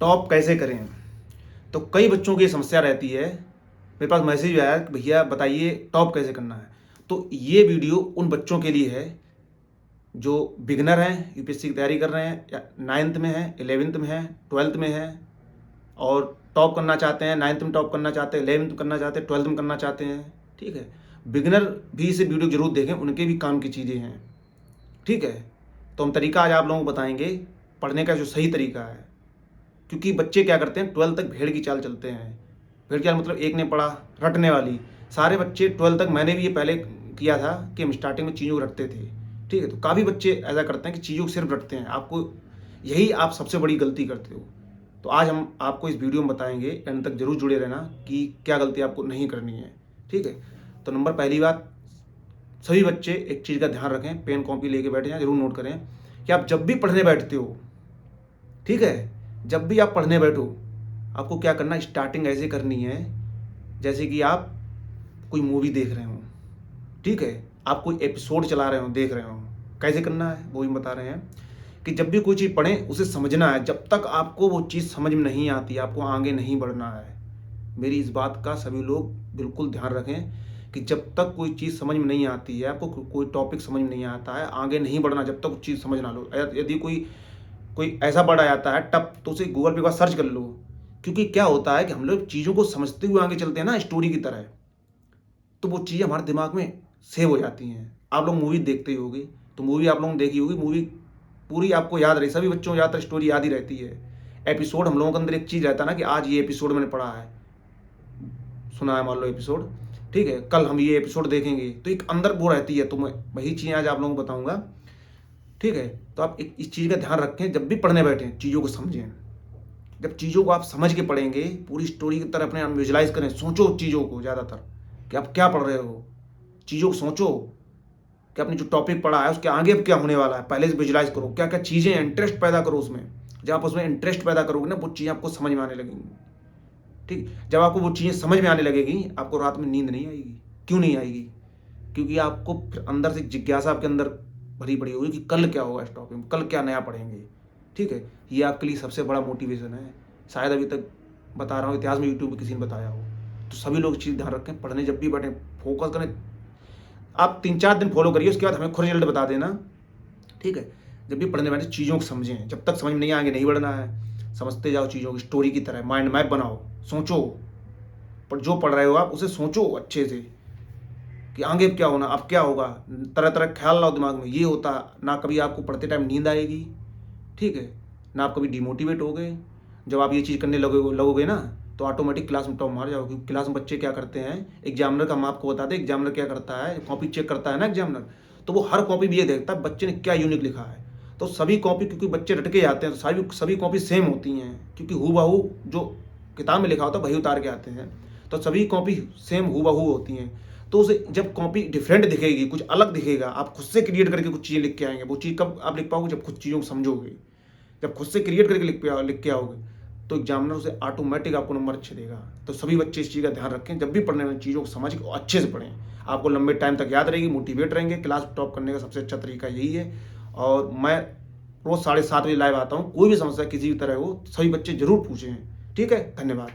Top कैसे करें। तो कई बच्चों की समस्या रहती है, मेरे पास मैसेज आया कि भैया बताइए टॉप कैसे करना है। तो ये वीडियो उन बच्चों के लिए है जो बिगनर हैं, यूपीएससी की तैयारी कर रहे हैं, या 9th में है, 11th में है, 12th में है और टॉप करना चाहते हैं। 9th में टॉप करना चाहते हैं, 11th में करना चाहते हैं, 12th में करना चाहते हैं। ठीक है, बिगनर भी इसे वीडियो जरूर देखें, उनके भी काम की चीज़ें हैं। ठीक है, तो हम तरीका आज आप लोगों को बताएंगे पढ़ने का, जो सही तरीका है। क्योंकि बच्चे क्या करते हैं, 12th तक भेड़ की चाल चलते हैं। भेड़ की चाल मतलब एक ने पढ़ा रटने वाली। सारे बच्चे 12th तक, मैंने भी ये पहले किया था कि हम स्टार्टिंग में चीज़ों को रटते थे। ठीक है, तो काफ़ी बच्चे ऐसा करते हैं कि चीज़ों को सिर्फ रटते हैं। आपको यही आप सबसे बड़ी गलती करते हो। तो आज हम आपको इस वीडियो में बताएंगे, एंड तक जरूर जुड़े रहना, कि क्या गलती आपको नहीं करनी है। ठीक है, तो नंबर पहली बात, सभी बच्चे एक चीज़ का ध्यान रखें, पेन कॉपी लेके बैठे जाएं, जरूर नोट करें कि आप जब भी पढ़ने बैठते हो, ठीक है, जब भी आप पढ़ने बैठो, आपको क्या करना, स्टार्टिंग ऐसे करनी है जैसे कि आप कोई मूवी देख रहे हो। ठीक है, आप कोई एपिसोड चला रहे हो, देख रहे हो। कैसे करना है वो भी बता रहे हैं कि जब भी कोई चीज़ पढ़ें उसे समझना है। जब तक आपको वो चीज़ समझ में नहीं आती, आपको आगे नहीं बढ़ना है। मेरी इस बात का सभी लोग बिल्कुल ध्यान रखें कि जब तक कोई चीज़ समझ में नहीं आती है, आपको कोई टॉपिक समझ में नहीं आता है, आगे नहीं बढ़ना जब तक चीज़ समझ ना लो। यदि कोई कोई ऐसा वर्ड आ जाता है टप, तो उसे गूगल पे एक बार सर्च कर लो। क्योंकि क्या होता है कि हम लोग चीज़ों को समझते हुए आगे चलते हैं ना, स्टोरी की तरह, तो वो चीज़ें हमारे दिमाग में सेव हो जाती हैं। आप लोग मूवी देखते ही होगी, तो मूवी आप लोगों ने देखी होगी, मूवी पूरी आपको याद रही, सभी बच्चों को ज़्यादातर स्टोरी याद ही रहती है। एपिसोड हम लोगों के अंदर एक चीज़ रहता है ना कि आज ये एपिसोड मैंने पढ़ा है, सुना है मान लो एपिसोड, ठीक है, कल हम ये एपिसोड देखेंगे, तो एक अंदर वो रहती है। तो मैं वही चीज़ें आज आप लोगों को बताऊंगा। ठीक है, तो आप इस चीज़ का ध्यान रखें, जब भी पढ़ने बैठें चीज़ों को समझें। जब चीज़ों को आप समझ के पढ़ेंगे, पूरी स्टोरी की तरह अपने आप विजुलाइज करें, सोचो चीज़ों को ज़्यादातर कि आप क्या पढ़ रहे हो। चीज़ों को सोचो कि आपने जो टॉपिक पढ़ा है उसके आगे अब क्या होने वाला है, पहले से विजुलाइज करो, क्या क्या चीज़ें हैं, इंटरेस्ट पैदा करो उसमें। जब आप उसमें इंटरेस्ट पैदा करोगे ना, वो चीज़ें आपको समझ में आने लगेंगी। ठीक, जब आपको वो चीज़ें समझ में आने लगेगी, आपको रात में नींद नहीं आएगी। क्यों नहीं आएगी? क्योंकि आपको फिर अंदर से जिज्ञासा आपके अंदर भरी पड़ी होगी कि कल क्या होगा इस टॉपिक में, कल क्या नया पढ़ेंगे। ठीक है, ये आपके लिए सबसे बड़ा मोटिवेशन है। शायद अभी तक बता रहा हूँ, इतिहास में यूट्यूब पे किसी ने बताया हो। तो सभी लोग इस चीज़ ध्यान रखें, पढ़ने जब भी बैठें फोकस करें। आप 3-4 दिन फॉलो करिए, उसके बाद हमें खुद रिजल्ट बता देना। ठीक है, जब भी पढ़ने बैठे चीज़ों को समझें, जब तक समझ में नहीं आगे नहीं बढ़ना है। समझते जाओ चीज़ों की, स्टोरी की तरह माइंड मैप बनाओ, सोचो। पर जो पढ़ रहे हो आप उसे सोचो अच्छे से कि आगे क्या होना, अब क्या होगा। तरह तरह ख्याल लाओ दिमाग में, ये होता ना। कभी आपको पढ़ते टाइम नींद आएगी, ठीक है, ना आप कभी डिमोटिवेट हो गए। जब आप ये चीज़ करने लगोगे ना, तो ऑटोमेटिक क्लास में टॉप मार जाओगे। क्लास में बच्चे क्या करते हैं, एग्जामिनर का हम आपको बताते हैं, एग्जामिनर क्या करता है, कॉपी चेक करता है ना एग्जामिनर, तो वो हर कॉपी में ये देखता है बच्चे ने क्या यूनिक लिखा है। तो सभी कॉपी, क्योंकि बच्चे रट के जाते हैं, तो सभी कॉपी सेम होती हैं, क्योंकि हूबहू जो किताब में लिखा होता है वही उतार के आते हैं। तो सभी कॉपी सेम हूबहू होती हैं। तो उसे जब कॉपी डिफरेंट दिखेगी, कुछ अलग दिखेगा, आप खुद से क्रिएट करके कुछ चीज़ें लिख के आएंगे। वो चीज़ कब आप लिख पाओगे, जब खुद चीज़ों को समझोगे। जब खुद से क्रिएट करके लिख के आओगे, तो एग्जामिनर उसे ऑटोमेटिक आपको नंबर अच्छे देगा। तो सभी बच्चे इस चीज़ का ध्यान रखें, जब भी पढ़ने में चीज़ों को समझ के अच्छे से पढ़ें, आपको लंबे टाइम तक याद रहेगी, मोटिवेट रहेंगे। क्लास टॉप करने का सबसे अच्छा तरीका यही है। और मैं रोज़ 7:30 बजे लाइव आता हूँ। कोई भी समस्या किसी भी तरह हो, सभी बच्चे जरूर पूछें। ठीक है, धन्यवाद।